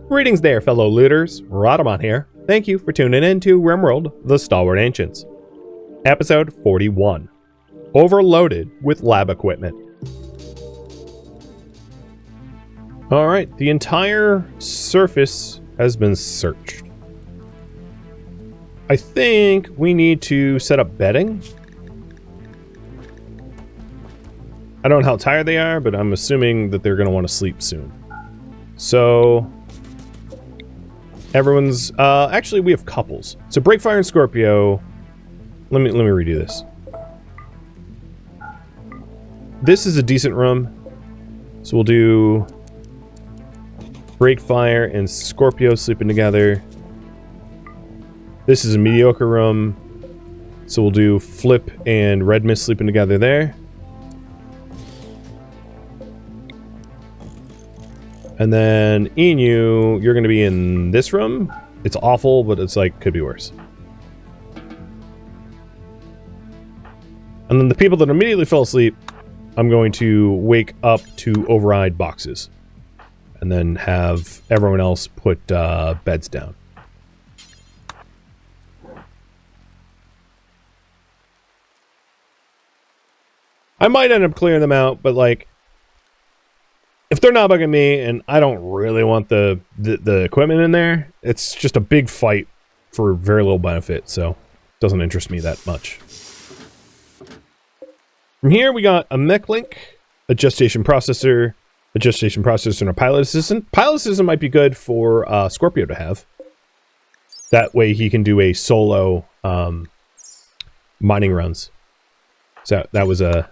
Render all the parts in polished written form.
Greetings there, fellow looters. Rhadamant here. Thank you for tuning in to RimWorld, the Stalwart Ancients. Episode 41. Overloaded with lab equipment. Alright, the entire surface has been searched. I think we need to set up bedding. I don't know how tired they are, but I'm assuming that they're going to want to sleep soon. So, everyone's, actually we have couples. So Breakfire and Scorpio, let me redo this. This is a decent room. So we'll do Breakfire and Scorpio sleeping together. This is a mediocre room. So we'll do Flip and Red Mist sleeping together there. And then Inu, you're going to be in this room. It's awful, but it's like, could be worse. And then the people that immediately fell asleep, I'm going to wake up to override boxes. And then have everyone else put beds down. I might end up clearing them out, but like, if they're not bugging me, and I don't really want the equipment in there, it's just a big fight for very little benefit, so it doesn't interest me that much. From here, we got a mech link, a gestation processor, and a pilot assistant. Pilot assistant might be good for Scorpio to have. That way he can do a solo mining runs. So that was a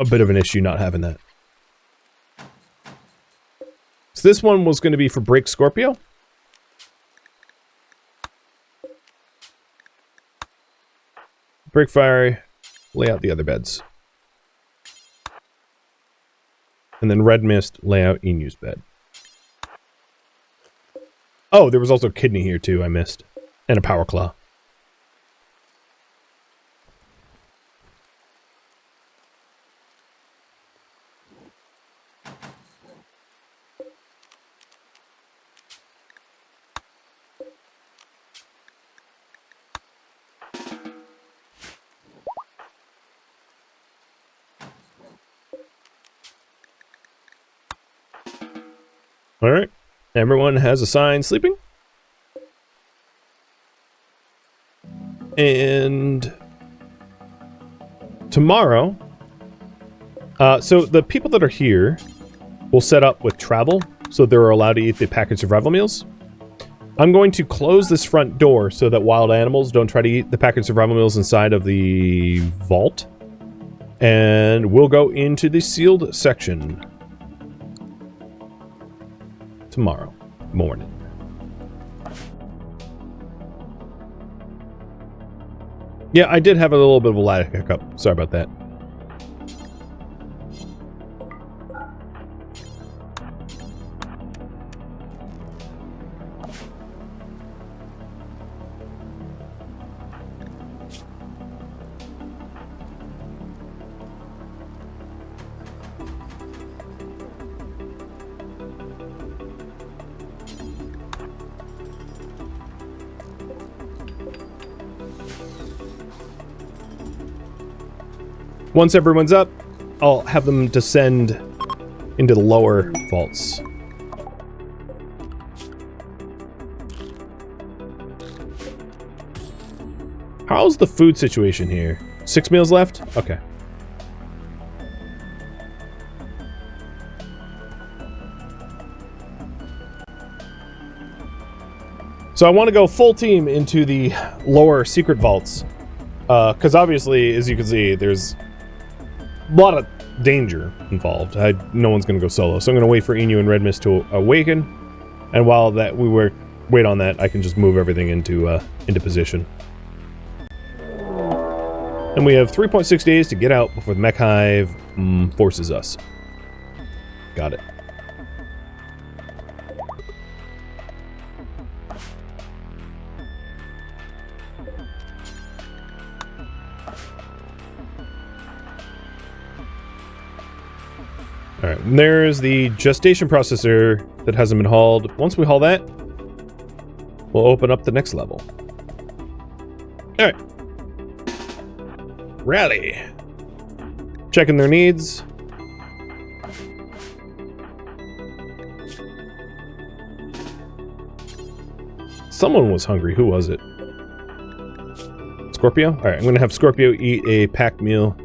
bit of an issue not having that. So this one was going to be for Break Scorpio. Breakfire, lay out the other beds. And then Red Mist, lay out Inu's bed. Oh, there was also Kidney here too, I missed. And a Power Claw. Alright, everyone has assigned sleeping. And tomorrow, so the people that are here will set up with travel, so they're allowed to eat the packaged survival meals. I'm going to close this front door so that wild animals don't try to eat the packaged survival meals inside of the vault. And we'll go into the sealed section tomorrow morning. Yeah, I did have a little bit of a lag hiccup. Sorry about that. Once everyone's up, I'll have them descend into the lower vaults. How's the food situation here? 6 meals left? Okay. So I want to go full team into the lower secret vaults. Because obviously, as you can see, there's a lot of danger involved. No one's going to go solo. So I'm going to wait for Inu and Red Mist to awaken. And while we wait on that, I can just move everything into position. And we have 3.6 days to get out before the mech hive forces us. Got it. there's the gestation processor that hasn't been hauled. Once we haul that, we'll open up the next level. Alright. Rally. Checking their needs. Someone was hungry. Who was it? Scorpio? Alright, I'm gonna have Scorpio eat a packed meal.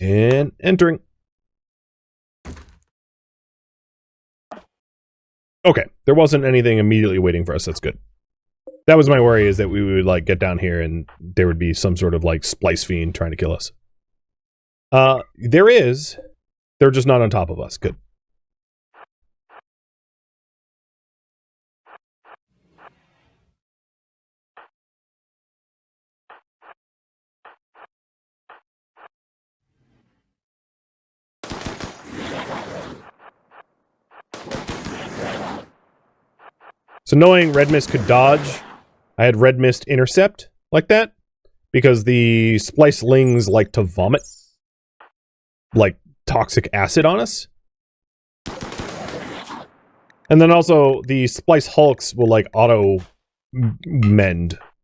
And entering. Okay, there wasn't anything immediately waiting for us. That's good. That was my worry, is that we would, like, get down here and there would be some sort of, like, splice fiend trying to kill us. There is. They're just not on top of us. Good. So knowing Red Mist could dodge, I had Red Mist intercept like that, because the splicelings like to vomit, like, toxic acid on us. And then also, the splice hulks will, like, auto-mend,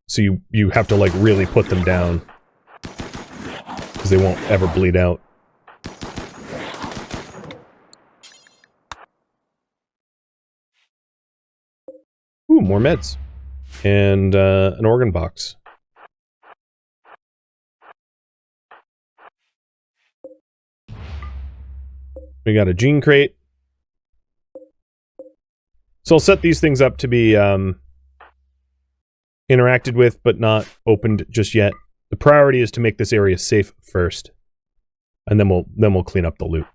so you have to, like, really put them down, because they won't ever bleed out. Ooh, more meds. And, an organ box. We got a gene crate. So I'll set these things up to be, interacted with, but not opened just yet. The priority is to make this area safe first. And then we'll clean up the loot.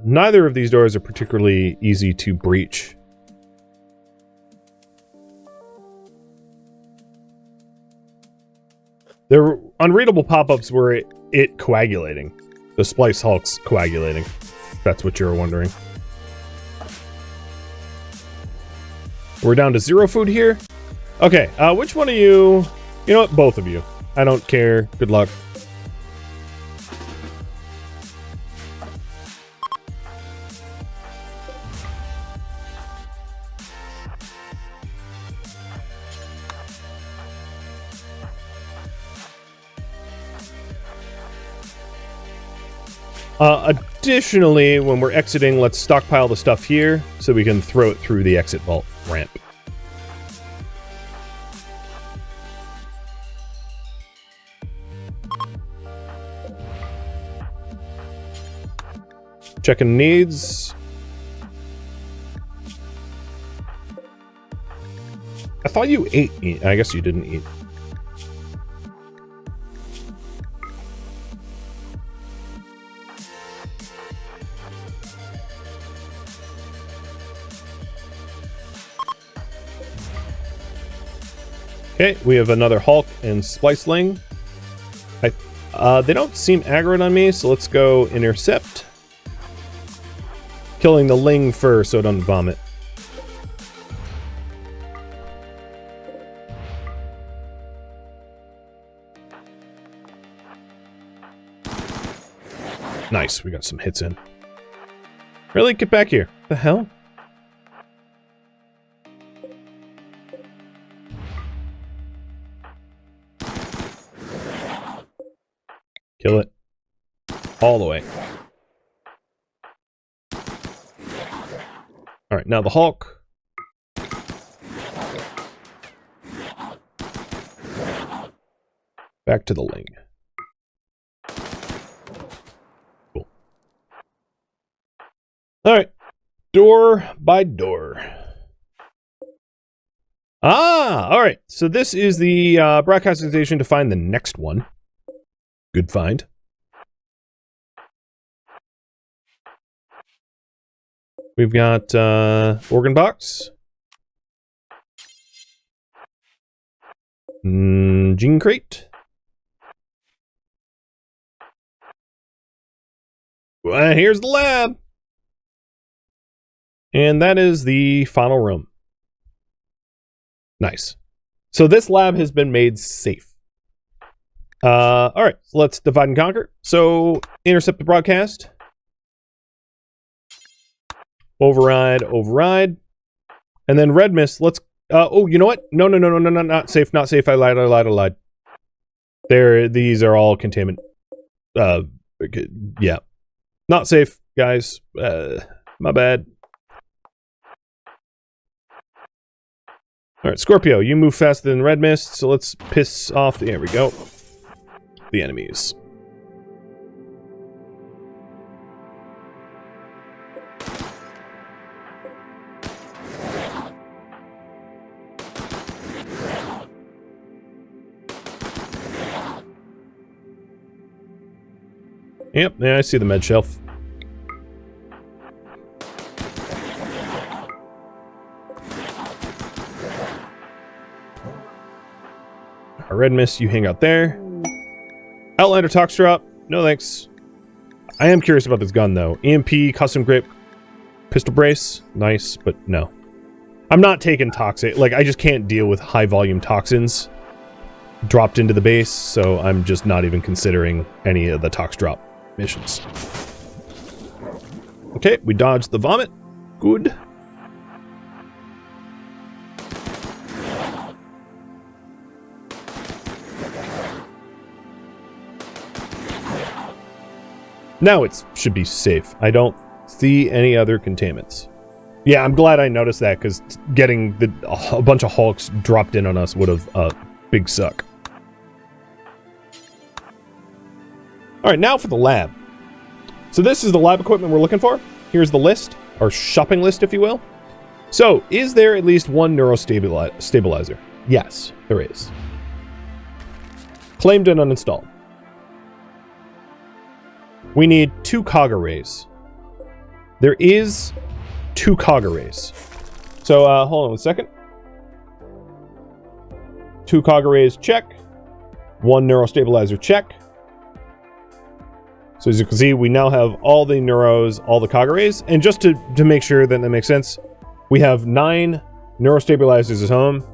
Neither of these doors are particularly easy to breach. They're unreadable pop-ups were it coagulating. The splice hulks coagulating. If that's what you're wondering. We're down to 0 food here. Okay, which one of you... You know what? Both of you. I don't care. Good luck. Additionally, when we're exiting, let's stockpile the stuff here so we can throw it through the exit vault ramp. Checking needs. I thought you ate meat. I guess you didn't eat. Okay, we have another Hulk and Spliceling. They don't seem aggroed on me, so let's go intercept. Killing the Ling first so it doesn't vomit. Nice, we got some hits in. Really? Get back here. The hell? Kill it. All the way. Alright, now the Hulk. Back to the Ling. Cool. Alright. Door by door. Ah! Alright, so this is the broadcasting station to find the next one. Good find. We've got organ box. Gene crate. Here's the lab. And that is the final room. Nice. So this lab has been made safe. All right, so let's divide and conquer. So intercept the broadcast. Override, override. And then red mist, let's... oh, you know what? No, not safe, not safe. I lied. These are all containment. Yeah. Not safe, guys. My bad. All right, Scorpio, you move faster than red mist, so let's piss off there we go. The enemies. Yep, yeah, I see the med shelf. Red mist, you hang out there. Outlander tox drop. No thanks. I am curious about this gun though. EMP, custom grip, pistol brace. Nice, but no. I'm not taking toxic. Like, I just can't deal with high volume toxins dropped into the base, so I'm just not even considering any of the tox drop missions. Okay, we dodged the vomit. Good. Now it should be safe. I don't see any other containments. Yeah, I'm glad I noticed that, because getting a bunch of Hulks dropped in on us would have big suck. Alright, now for the lab. So this is the lab equipment we're looking for. Here's the list, or shopping list, if you will. So, is there at least one neurostabilizer? Yes, there is. Claimed and uninstalled. We need 2 cog arrays. There is 2 cog arrays. So, hold on 1 second. 2 cog arrays, check. 1 neurostabilizer, check. So as you can see, we now have all the neuros, all the cog arrays. And just to make sure that makes sense, we have 9 neurostabilizers at home.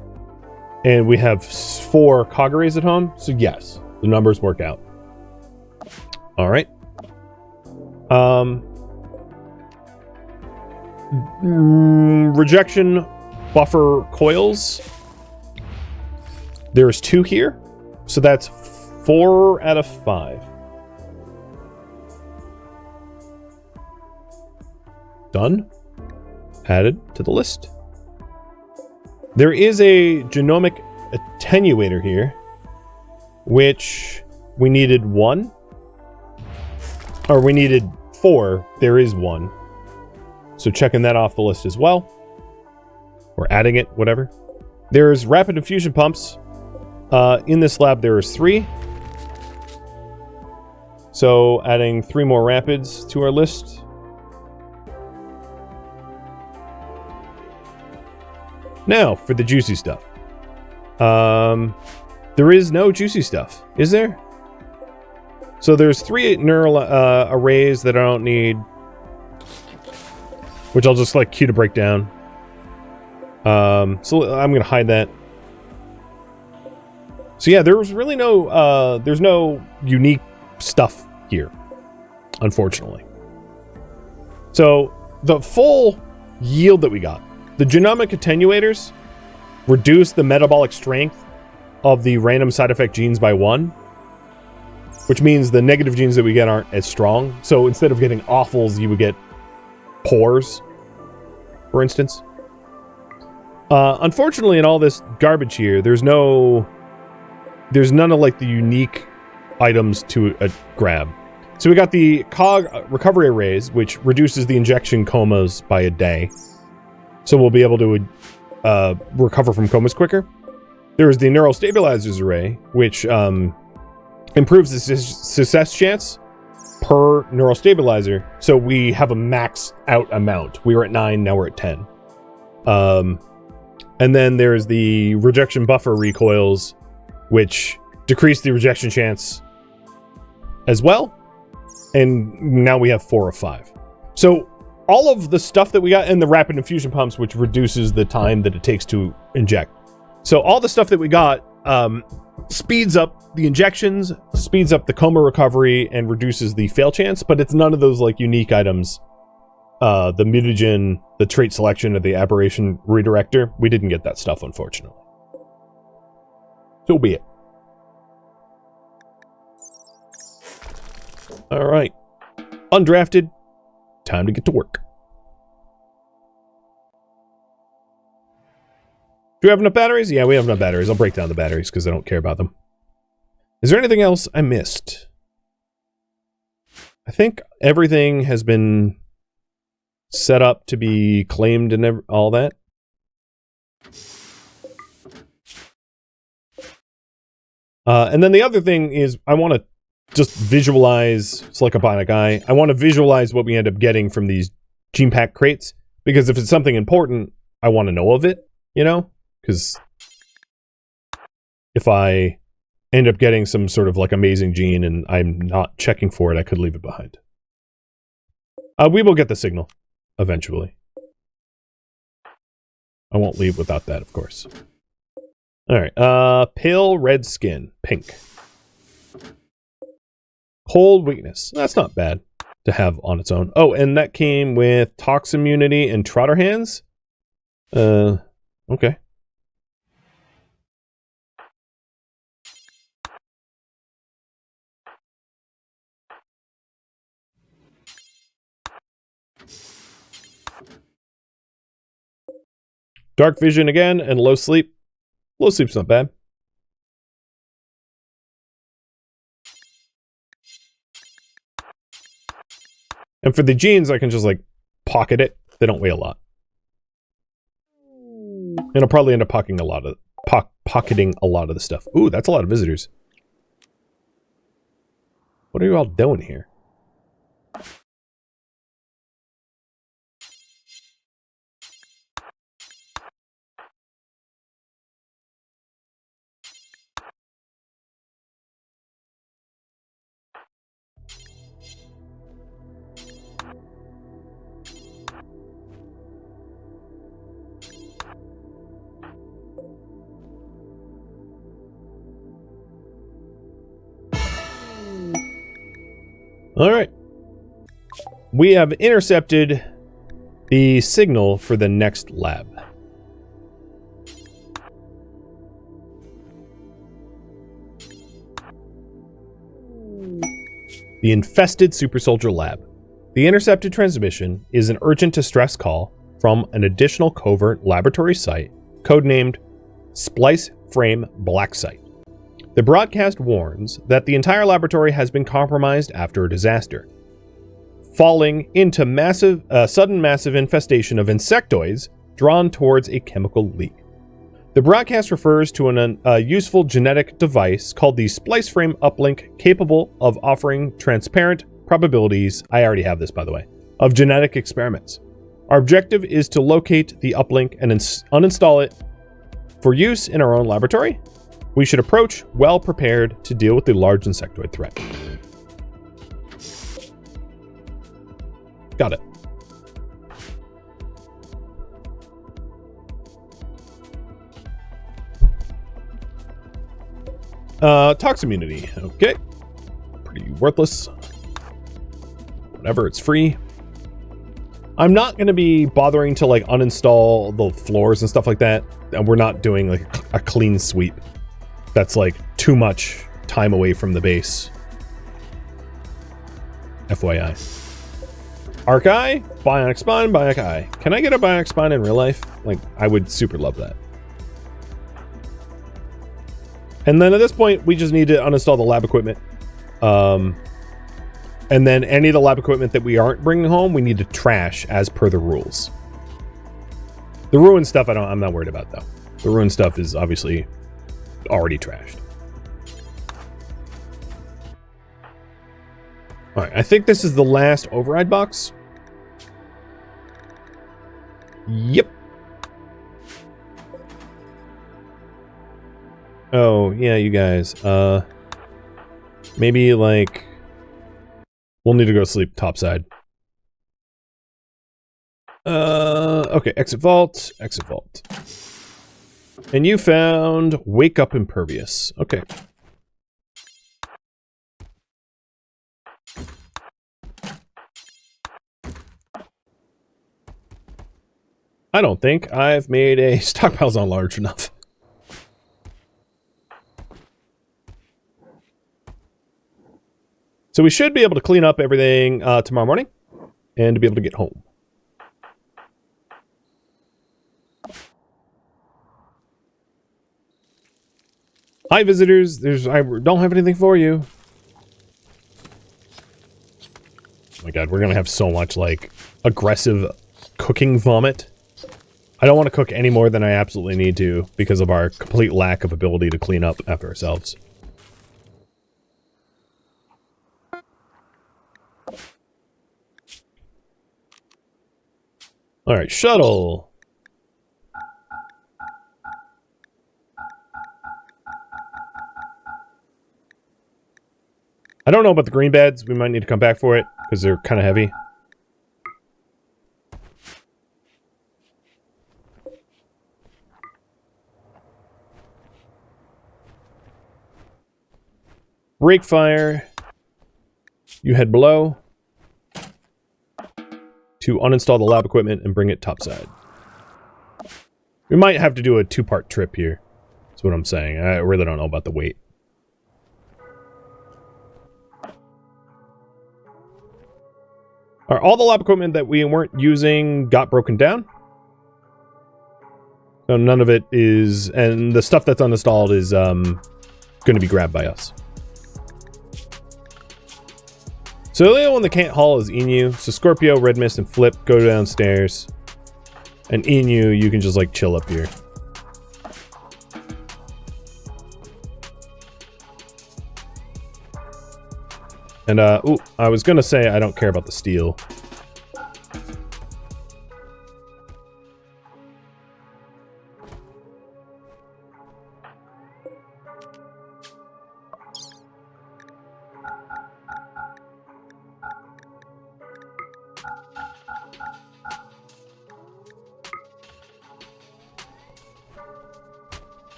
And we have 4 cog arrays at home. So yes, the numbers work out. All right. Rejection buffer coils. There's 2 here. So that's 4 out of 5. Done. Added to the list. There is a genomic attenuator here, which we needed 1. Or we needed 4. There is 1. So checking that off the list as well. Or adding it, whatever. There's rapid infusion pumps. In this lab, there is 3. So adding 3 more rapids to our list. Now, for the juicy stuff. There is no juicy stuff, is there? So there's 3 neural arrays that I don't need. Which I'll just like cue to break down. So I'm going to hide that. So yeah, there was really no, there's no unique stuff here, unfortunately. So the full yield that we got, the genomic attenuators reduce the metabolic strength of the random side effect genes by 1, which means the negative genes that we get aren't as strong. So instead of getting awfuls, you would get pores, for instance. Unfortunately, in all this garbage here, there's none of like the unique items to grab. So we got the cog recovery arrays, which reduces the injection comas by a day. So we'll be able to recover from comas quicker. There's the neural stabilizers array, which improves the success chance per neural stabilizer. So we have a max out amount. We were at 9, now we're at 10. And then there's the rejection buffer recoils, which decrease the rejection chance as well. And now we have 4 of 5. So all of the stuff that we got, and the rapid infusion pumps, which reduces the time that it takes to inject. So all the stuff that we got speeds up the injections, speeds up the coma recovery, and reduces the fail chance, but it's none of those like unique items. The mutagen, the trait selection, or the aberration redirector. We didn't get that stuff, unfortunately. So be it. All right. Undrafted. Time to get to work. Do we have enough batteries? Yeah, we have enough batteries. I'll break down the batteries because I don't care about them. Is there anything else I missed? I think everything has been set up to be claimed and all that. And then the other thing is I want to just visualize, it's like a bionic eye. I want to visualize what we end up getting from these gene pack crates, because if it's something important, I want to know of it, you know? Because if I end up getting some sort of like amazing gene and I'm not checking for it, I could leave it behind. We will get the signal eventually. I won't leave without that, of course. All right, pale red skin, pink. Cold weakness. That's not bad to have on its own. Oh, and that came with tox immunity and trotter hands. Okay. Dark vision again and low sleep. Low sleep's not bad. And for the genes, I can just like pocket it. They don't weigh a lot. And I'll probably end up pocketing a lot of the stuff. Ooh, that's a lot of visitors. What are you all doing here? All right. We have intercepted the signal for the next lab. The infested super soldier lab. The intercepted transmission is an urgent distress call from an additional covert laboratory site, codenamed Splice Frame Black Site. The broadcast warns that the entire laboratory has been compromised after a disaster, falling into sudden massive infestation of insectoids drawn towards a chemical leak. The broadcast refers to a useful genetic device called the Splice Frame Uplink, capable of offering transparent probabilities, I already have this by the way, of genetic experiments. Our objective is to locate the uplink and uninstall it for use in our own laboratory. We should approach well prepared to deal with the large insectoid threat. Got it. Tox immunity. Okay. Pretty worthless. Whatever, it's free. I'm not going to be bothering to like uninstall the floors and stuff like that. And we're not doing like a clean sweep. That's like too much time away from the base. FYI. Arc Eye, Bionic Spine, Bionic Eye. Can I get a Bionic Spine in real life? Like, I would super love that. And then at this point, we just need to uninstall the lab equipment. And then any of the lab equipment that we aren't bringing home, we need to trash as per the rules. The ruined stuff, I'm not worried about though. The ruined stuff is obviously already trashed. All right, I think this is the last override box. Yep. Oh, yeah, you guys. Maybe like We'll need to go sleep topside. Okay, exit vault, exit vault. And you found wake up impervious. Okay. I don't think I've made a stockpile's not large enough. So we should be able to clean up everything tomorrow morning and to be able to get home. Hi, visitors. I don't have anything for you. Oh my god, we're gonna have so much, like, aggressive cooking vomit. I don't want to cook any more than I absolutely need to because of our complete lack of ability to clean up after ourselves. Alright, shuttle. I don't know about the green beds. We might need to come back for it because they're kind of heavy. Break fire. You head below to uninstall the lab equipment and bring it topside. We might have to do a two-part trip here. That's what I'm saying. I really don't know about the weight. Are all the lab equipment that we weren't using got broken down? So none of it is, and the stuff that's uninstalled is going to be grabbed by us. So the only one that can't haul is Inu. So Scorpio, Red Mist, and Flip go downstairs. And Inu, you can just like chill up here. And ooh, I was gonna say I don't care about the steel.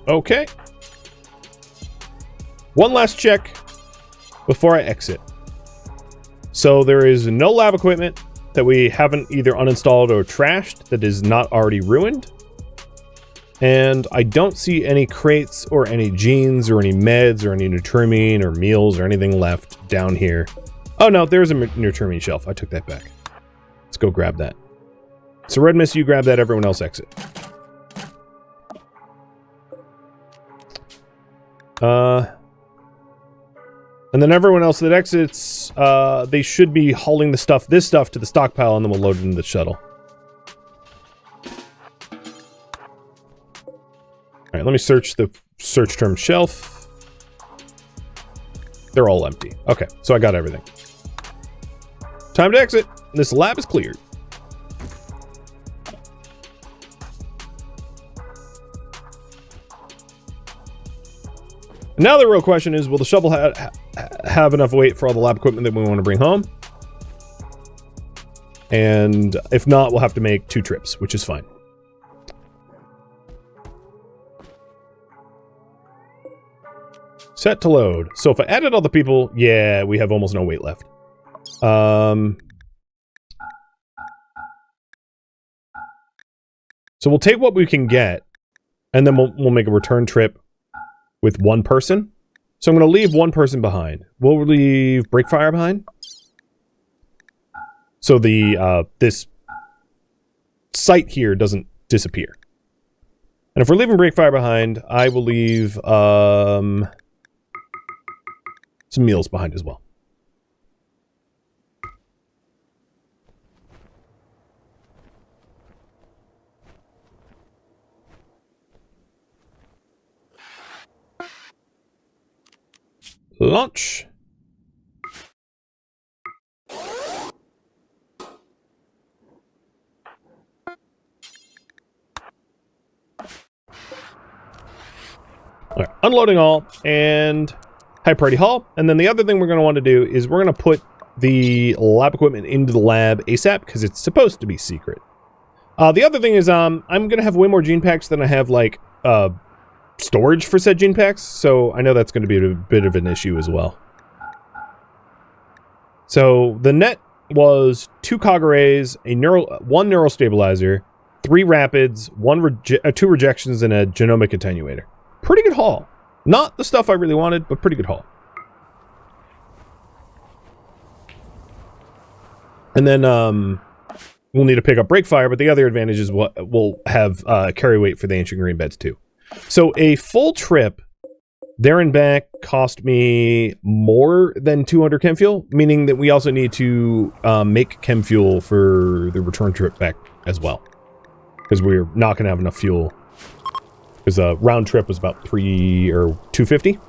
Okay. One last check before I exit. So there is no lab equipment that we haven't either uninstalled or trashed that is not already ruined. And I don't see any crates or any genes or any meds or any nutrimine or meals or anything left down here. Oh no, there's a nutrimine shelf. I took that back. Let's go grab that. So Red Mist, you grab that, everyone else exit. And then everyone else that exits, they should be hauling this stuff to the stockpile, and then we'll load it into the shuttle. Alright, let me search the search term shelf. They're all empty. Okay, so I got everything. Time to exit. This lab is cleared. Now the real question is, will the shovel have enough weight for all the lab equipment that we want to bring home? And if not, we'll have to make 2 trips, which is fine. Set to load. So if I added all the people, yeah, we have almost no weight left. So we'll take what we can get, and then we'll make a return trip with 1 person. So I'm going to leave 1 person behind. We'll leave Breakfire behind. So the this site here doesn't disappear. And if we're leaving Breakfire behind, I will leave some meals behind as well. Launch. All right, unloading all and high priority haul. And then the other thing we're going to want to do is we're going to put the lab equipment into the lab ASAP because it's supposed to be secret. The other thing is I'm going to have way more gene packs than I have, like, storage for said gene packs. So I know that's going to be a bit of an issue as well. So the net was 2 cog arrays, 1 neural stabilizer, 3 rapids, 2 rejections, and a genomic attenuator. Pretty good haul. Not the stuff I really wanted, but pretty good haul. And then we'll need to pick up breakfire, but the other advantage is we'll have carry weight for the ancient green beds too. So a full trip there and back cost me more than 200 chem fuel, meaning that we also need to make chem fuel for the return trip back as well, because we're not going to have enough fuel. Because a round trip was about 3 or 250.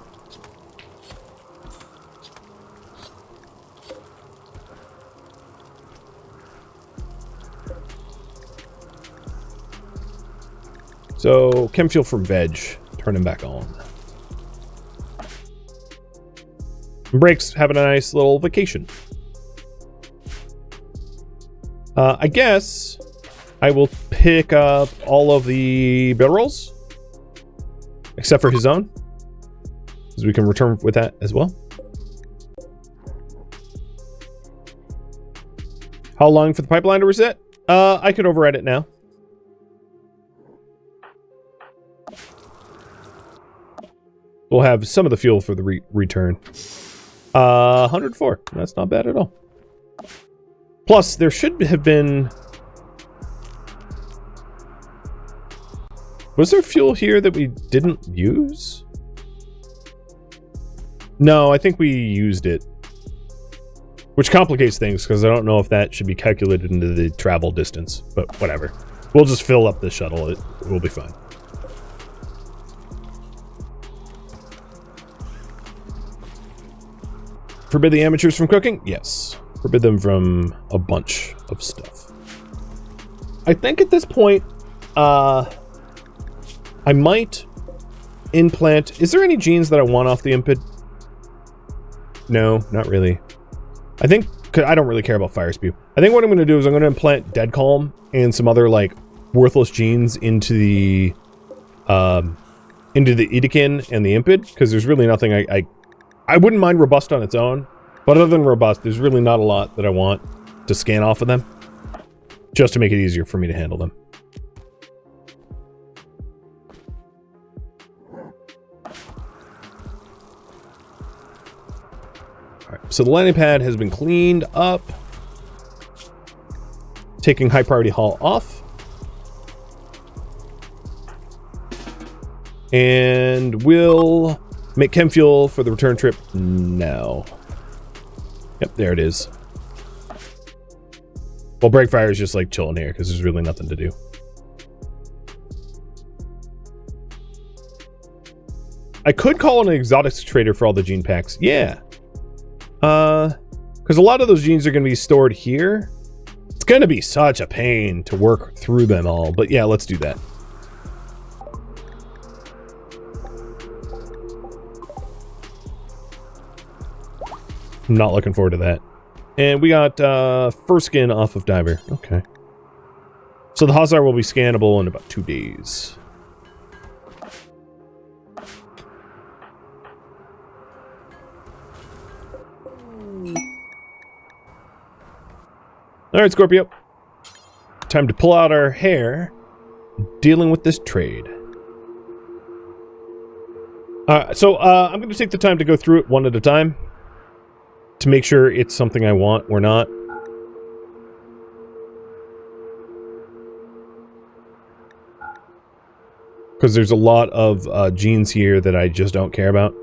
So chem fuel for veg, turn him back on. Brakes having a nice little vacation. I guess I will pick up all of the build rolls, except for his own, because we can return with that as well. How long for the pipeline to reset? I could override it now. We'll have some of the fuel for the return. 104. That's not bad at all. Plus, there should have been... Was there fuel here that we didn't use? No, I think we used it. Which complicates things, because I don't know if that should be calculated into the travel distance. But whatever. We'll just fill up the shuttle. It will be fine. Forbid the amateurs from cooking? Yes. Forbid them from a bunch of stuff. I think at this point, I might implant... Is there any genes that I want off the impid? No, not really. I think... I don't really care about fire spew. I think what I'm going to do is I'm going to implant dead calm and some other, like, worthless genes into the Edekin and the impid, because there's really nothing I wouldn't mind robust on its own, but other than robust, there's really not a lot that I want to scan off of them, just to make it easier for me to handle them. Alright, so the landing pad has been cleaned up. Taking high priority haul off. And we'll make chem fuel for the return trip now. Yep, there it is. Well, breakfire is just like chilling here because there's really nothing to do. I could call an exotics trader for all the gene packs. Yeah. Because a lot of those genes are going to be stored here. It's going to be such a pain to work through them all. But yeah, let's do that. I'm not looking forward to that. And we got fur skin off of Diver. Okay. So the Hazar will be scannable in about 2 days. Alright, Scorpio. Time to pull out our hair. Dealing with this trade. So I'm going to take the time to go through it one at a time, to make sure it's something I want or not. Because there's a lot of genes here that I just don't care about.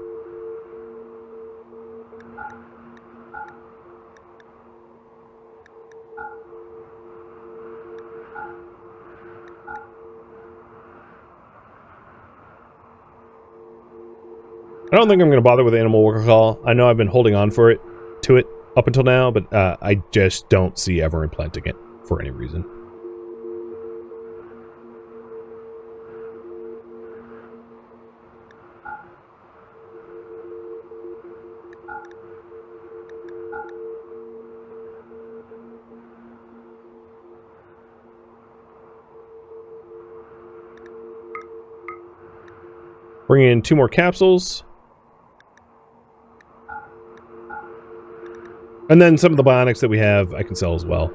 I don't think I'm going to bother with animal worker call. I know I've been holding on to it up until now, but I just don't see ever implanting it for any reason. Bring in 2 more capsules. And then some of the bionics that we have, I can sell as well.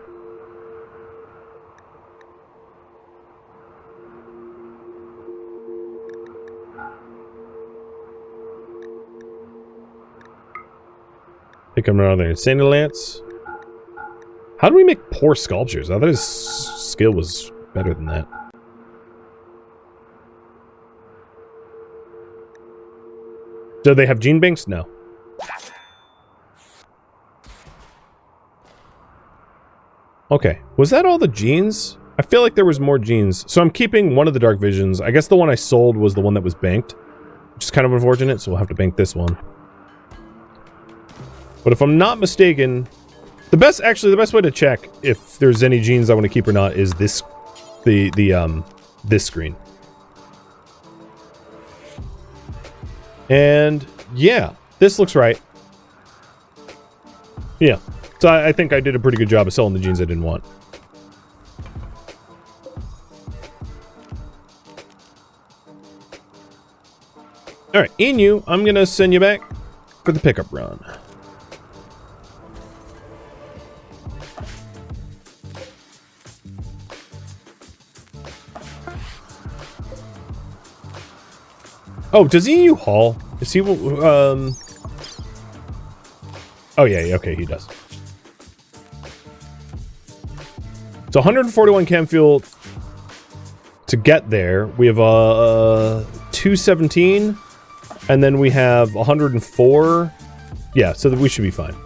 Pick up another insanity lance. How do we make poor sculptures? I thought his skill was better than that. Do they have gene banks? No. Okay. Was that all the genes? I feel like there was more genes. So I'm keeping one of the dark visions. I guess the one I sold was the one that was banked, which is kind of unfortunate, so we'll have to bank this one. But if I'm not mistaken, the best way to check if there's any genes I want to keep or not is this, this screen. And yeah, this looks right. Yeah, so I think I did a pretty good job of selling the genes I didn't want. All right, Inu, I'm gonna send you back for the pickup run. Oh, does Inu haul? Is he, oh yeah, okay, he does. So 141 chem fuel to get there. We have 217, and then we have 104. Yeah, so that we should be fine.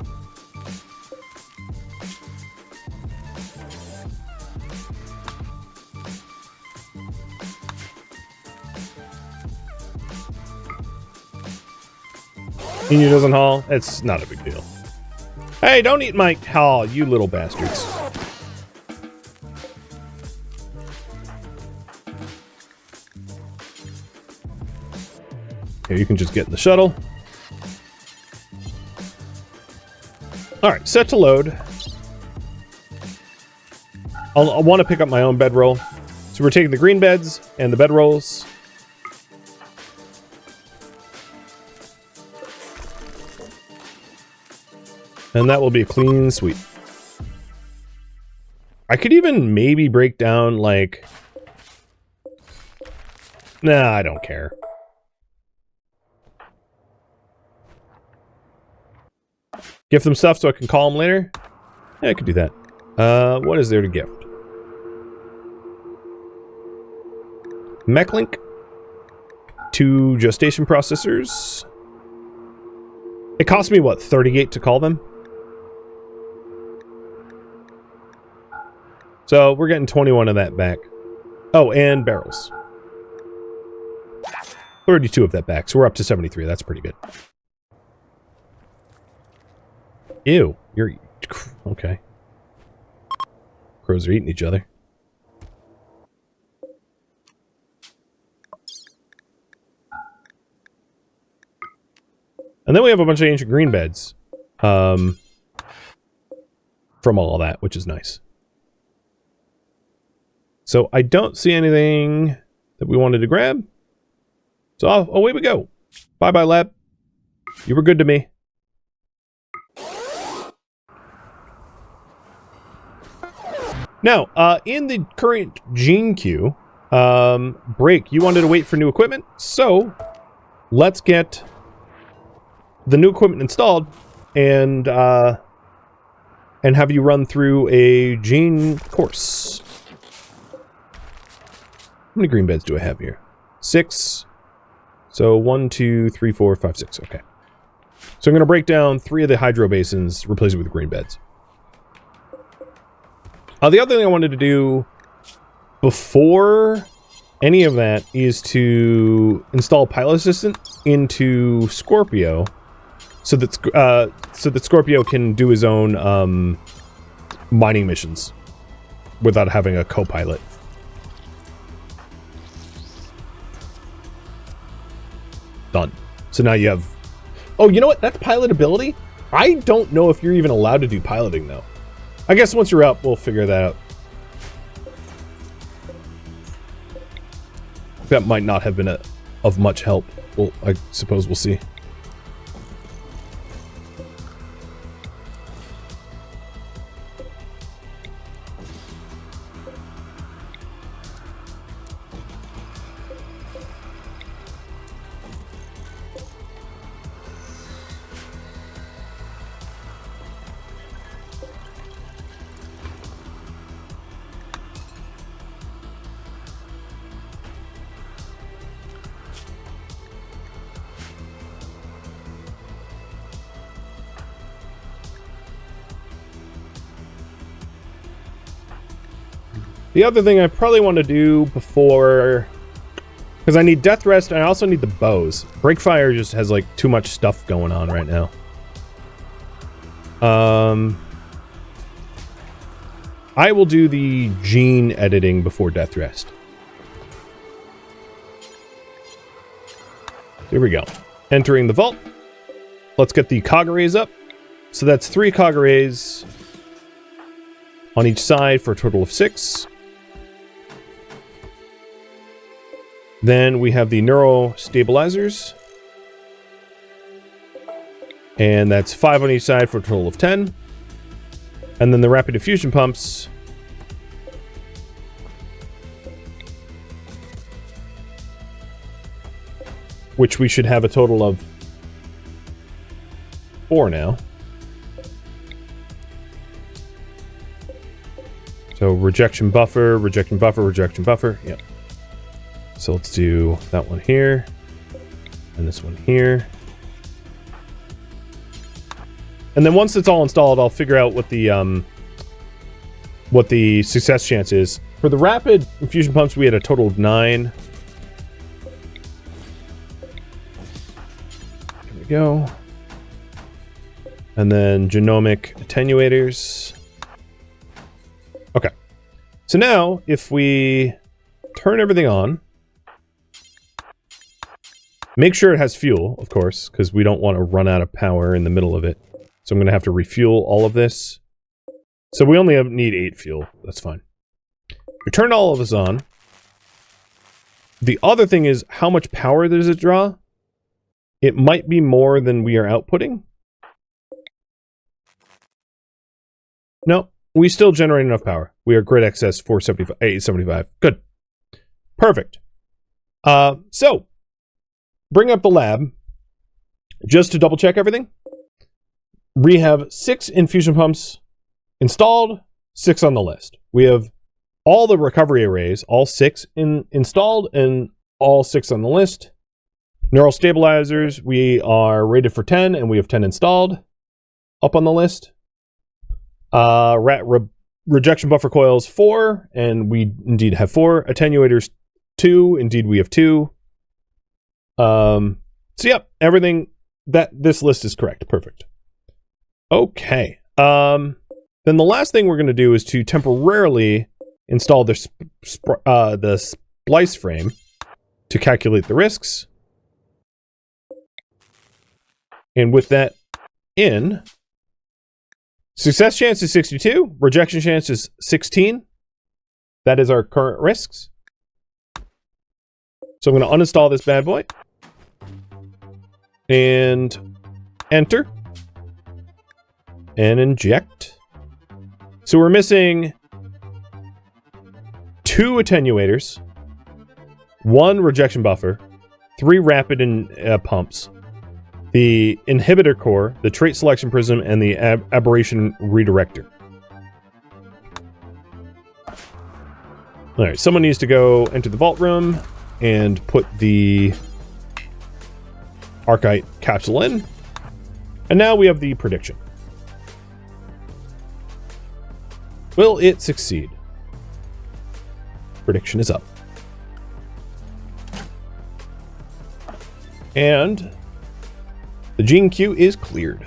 Inu doesn't haul? It's not a big deal. Hey, don't eat my haul, you little bastards. Here, you can just get in the shuttle. Alright, set to load. I'll want to pick up my own bedroll. So we're taking the green beds and the bedrolls. And that will be a clean sweep. I could even maybe break down, like... Nah, I don't care. Gift them stuff so I can call them later? Yeah, I could do that. What is there to gift? Mechlink. 2 gestation processors. It cost me, what, 38 to call them? So we're getting 21 of that back. Oh, and barrels. 32 of that back, so we're up to 73. That's pretty good. Ew, you're... Okay. Crows are eating each other. And then we have a bunch of ancient green beds. From all that, which is nice. So I don't see anything that we wanted to grab. So away we go. Bye-bye, lab. You were good to me. Now, in the current gene queue, Break, you wanted to wait for new equipment, so let's get the new equipment installed and have you run through a gene course. How many green beds do I have here? 6. So 1, 2, 3, 4, 5, 6. Okay. So I'm going to break down 3 of the hydro basins, replace it with green beds. The other thing I wanted to do before any of that is to install Pilot Assistant into Scorpio, so that Scorpio can do his own mining missions without having a co-pilot. Done. So now you have... Oh, you know what? That's pilot ability? I don't know if you're even allowed to do piloting, though. I guess once you're up, we'll figure that out. That might not have been of much help. Well, I suppose we'll see. The other thing I probably want to do before... Because I need death rest, and I also need the bows. Breakfire just has, like, too much stuff going on right now. I will do the gene editing before death rest. Here we go. Entering the vault. Let's get the cog arrays up. So that's 3 cog arrays on each side for a total of 6. Then we have the neuro stabilizers. And that's 5 on each side for a total of 10. And then the rapid infusion pumps. Which we should have a total of 4 now. So rejection buffer, rejection buffer, rejection buffer. Yep. So let's do that one here. And this one here. And then once it's all installed, I'll figure out what the success chance is. For the rapid infusion pumps, we had a total of 9. Here we go. And then genomic attenuators. Okay. So now, if we turn everything on, make sure it has fuel, of course, because we don't want to run out of power in the middle of it. So I'm going to have to refuel all of this. So we only need 8 fuel. That's fine. We turn all of this on. The other thing is, how much power does it draw? It might be more than we are outputting. No, we still generate enough power. We are grid excess 475, 875. Good. Perfect. So, bring up the lab. Just to double check everything. We have 6 infusion pumps installed, 6 on the list. We have all the recovery arrays, all 6 installed, and all 6 on the list. Neural stabilizers, we are rated for 10, and we have 10 installed, up on the list. Rejection buffer coils, 4, and we indeed have 4. Attenuators, 2, indeed we have 2. So yep, everything, this list is correct. Perfect. Okay. Then the last thing we're going to do is to temporarily install the splice frame to calculate the risks. And with that in, success chance is 62, rejection chance is 16. That is our current risks. So I'm going to uninstall this bad boy. And enter. And inject. So we're missing 2 attenuators, 1 rejection buffer, 3 rapid pumps, the inhibitor core, the trait selection prism, and the aberration redirector. Alright, someone needs to go enter the vault room and put the Archite capsule in. And now we have the prediction. Will it succeed? Prediction is up. And the gene queue is cleared.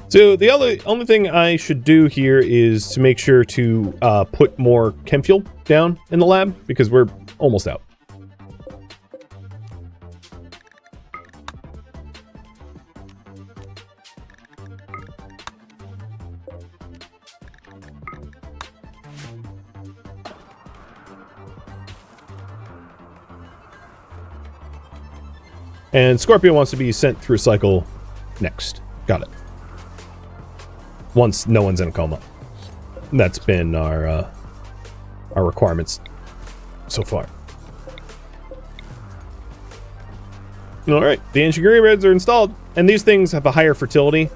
So the only thing I should do here is to make sure to put more chem fuel down in the lab, because we're almost out. And Scorpio wants to be sent through a cycle next. Got it. Once no one's in a coma. That's been our requirements so far. All right, the ancient green beds are installed, and these things have a higher fertility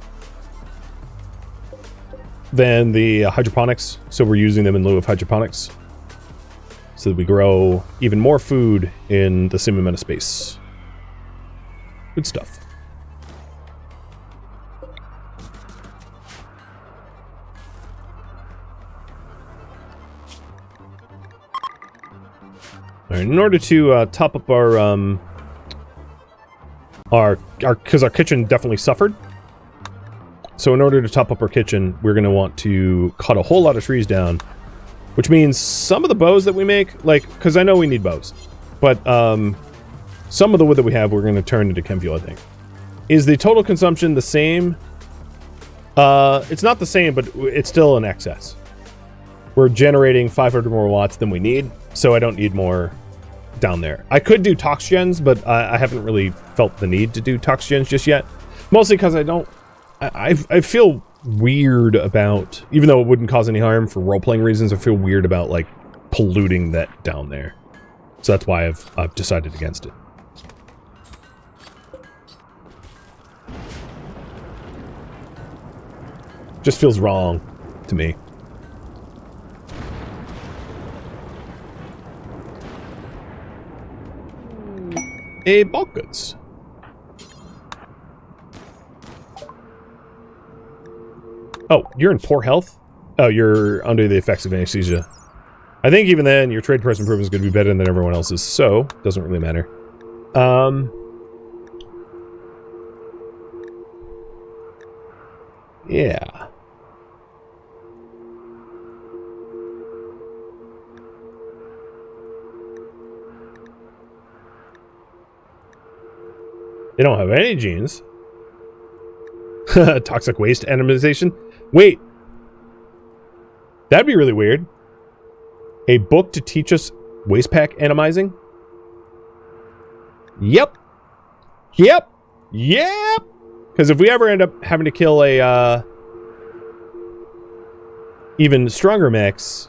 than the hydroponics, so we're using them in lieu of hydroponics, so that we grow even more food in the same amount of space. Good stuff. All right, in order to top up our because our kitchen definitely suffered. So in order to top up our kitchen, we're going to want to cut a whole lot of trees down, which means some of the bows that we make, like, because I know we need bows, but some of the wood that we have, we're going to turn into chem fuel, I think. Is the total consumption the same? It's not the same, but it's still in excess. We're generating 500 more watts than we need, so I don't need more down there. I could do tox gens, but I haven't really felt the need to do tox gens just yet. Mostly because I feel weird about, even though it wouldn't cause any harm for role-playing reasons, I feel weird about, like, polluting that down there. So that's why I've decided against it. Just feels wrong to me. A bulk goods. Oh, you're in poor health? Oh, you're under the effects of anesthesia. I think even then, your trade press improvement is going to be better than everyone else's, so doesn't really matter. Yeah. They don't have any genes. Toxic waste atomization. Wait. That'd be really weird. A book to teach us waste pack atomizing? Yep. Yep. Yep. Because if we ever end up having to kill a even stronger mechs,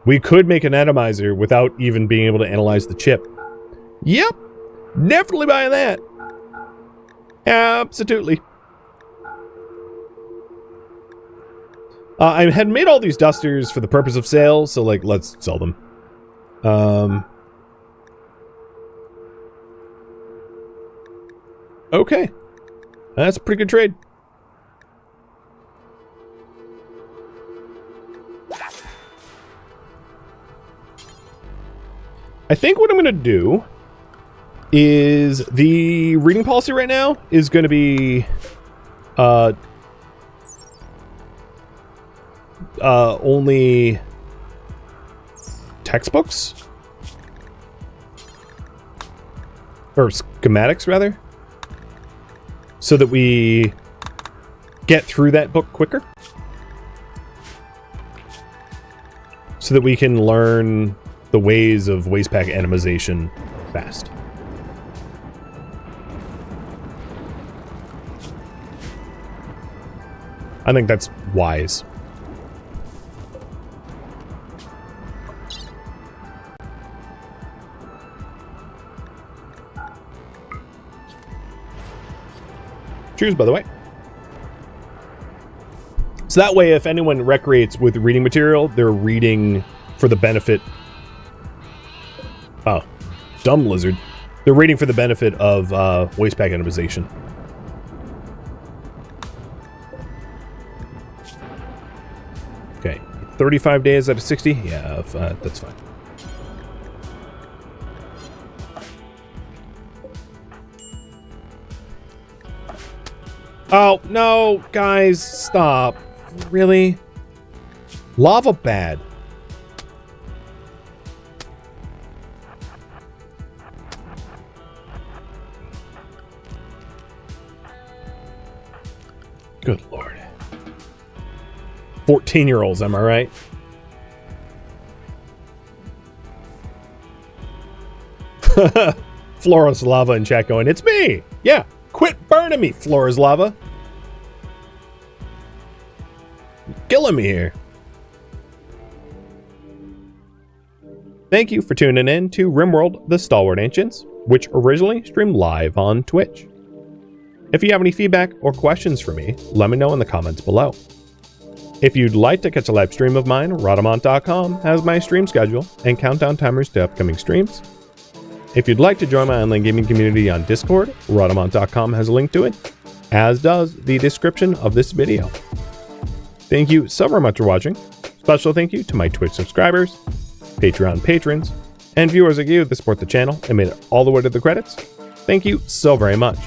we could make an atomizer without even being able to analyze the chip. Yep. Definitely buying that. Absolutely. I had made all these dusters for the purpose of sale, so, like, let's sell them. Okay. That's a pretty good trade. I think what I'm going to do is the reading policy right now is going to be only textbooks or schematics rather, so that we get through that book quicker, so that we can learn the ways of waste pack atomization fast. I think that's wise. Cheers, by the way. So that way, if anyone recreates with reading material, they're reading for the benefit... Oh, dumb lizard. They're reading for the benefit of waste pack atomization. Okay, 35 days out of 60? Yeah, that's fine. Oh, no, guys, stop. Really? Lava bad. Good lord. 14-year-olds, am I right? Flora's Lava in chat going, it's me! Yeah, quit burning me, Flora's Lava! Killing me here. Thank you for tuning in to RimWorld, the Stalwart Ancients, which originally streamed live on Twitch. If you have any feedback or questions for me, let me know in the comments below. If you'd like to catch a live stream of mine, Rhadamant.com has my stream schedule and countdown timers to upcoming streams. If you'd like to join my online gaming community on Discord, Rhadamant.com has a link to it, as does the description of this video. Thank you so very much for watching. Special thank you to my Twitch subscribers, Patreon patrons, and viewers like you that support the channel and made it all the way to the credits. Thank you so very much.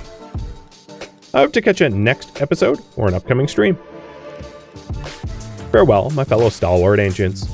I hope to catch you next episode or an upcoming stream. Farewell, my fellow Stalwart Ancients.